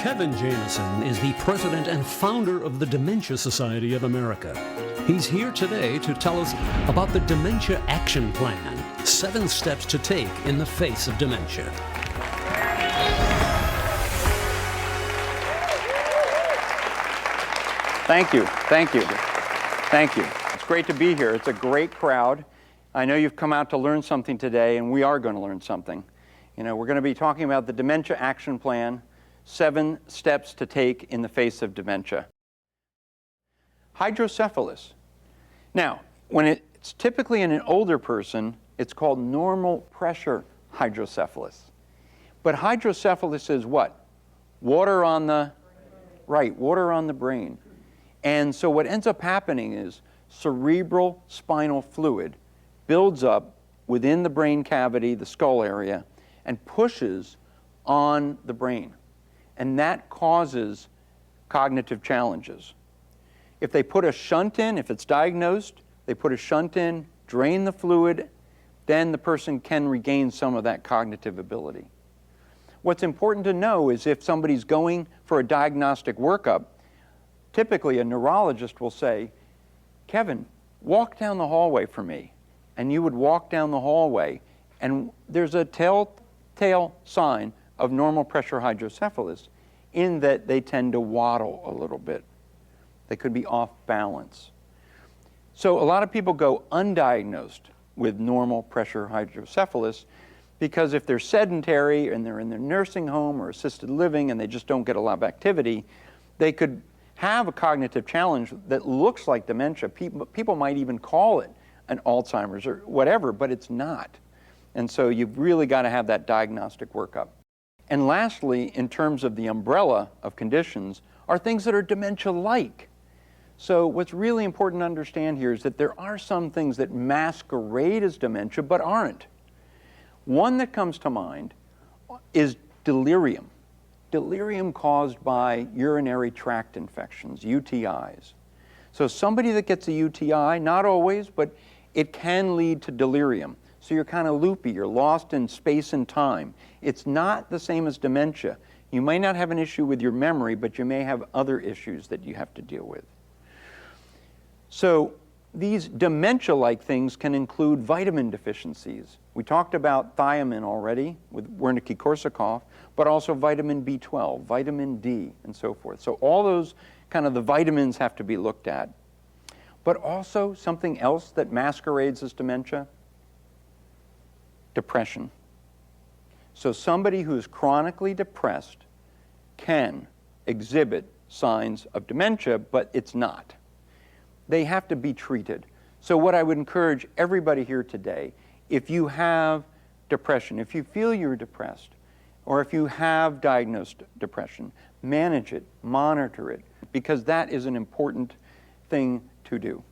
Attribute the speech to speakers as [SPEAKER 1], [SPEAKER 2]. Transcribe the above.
[SPEAKER 1] Kevin Jameson is the president and founder of the Dementia Society of America. He's here today to tell us about the Dementia Action Plan, 7 steps to take in the face of dementia.
[SPEAKER 2] Thank you, thank you, thank you. It's great to be here. It's a great crowd. I know you've come out to learn something today, and we are going to learn something. You know, we're going to be talking about the Dementia Action Plan, 7 steps to take in the face of dementia. Hydrocephalus. Now, when it's typically in an older person, it's called normal pressure hydrocephalus. But hydrocephalus is what? Water on the, right, water on the brain. And so what ends up happening is cerebral spinal fluid builds up within the brain cavity, the skull area, and pushes on the brain. And that causes cognitive challenges. If they put a shunt in, if it's diagnosed, they put a shunt in, drain the fluid, then the person can regain some of that cognitive ability. What's important to know is if somebody's going for a diagnostic workup, typically a neurologist will say, Kevin, walk down the hallway for me. And you would walk down the hallway, and there's a telltale sign of normal pressure hydrocephalus in that they tend to waddle a little bit. They could be off balance. So a lot of people go undiagnosed with normal pressure hydrocephalus because if they're sedentary and they're in their nursing home or assisted living and they just don't get a lot of activity, they could have a cognitive challenge that looks like dementia. People might even call it an Alzheimer's or whatever, but it's not. And so you've really got to have that diagnostic workup. And lastly, in terms of the umbrella of conditions, are things that are dementia-like. So what's really important to understand here is that there are some things that masquerade as dementia but aren't. One that comes to mind is delirium. Delirium caused by urinary tract infections, UTIs. So somebody that gets a UTI, not always, but it can lead to delirium. So you're kind of loopy, you're lost in space and time. It's not the same as dementia. You may not have an issue with your memory, but you may have other issues that you have to deal with. So these dementia-like things can include vitamin deficiencies. We talked about thiamine already with Wernicke-Korsakoff, but also vitamin B12, vitamin D, and so forth. So all those kind of the vitamins have to be looked at. But also something else that masquerades as dementia, depression. So somebody who's chronically depressed can exhibit signs of dementia, but it's not. They have to be treated. So what I would encourage everybody here today, if you have depression, if you feel you're depressed, or if you have diagnosed depression, manage it, monitor it, because that is an important thing to do.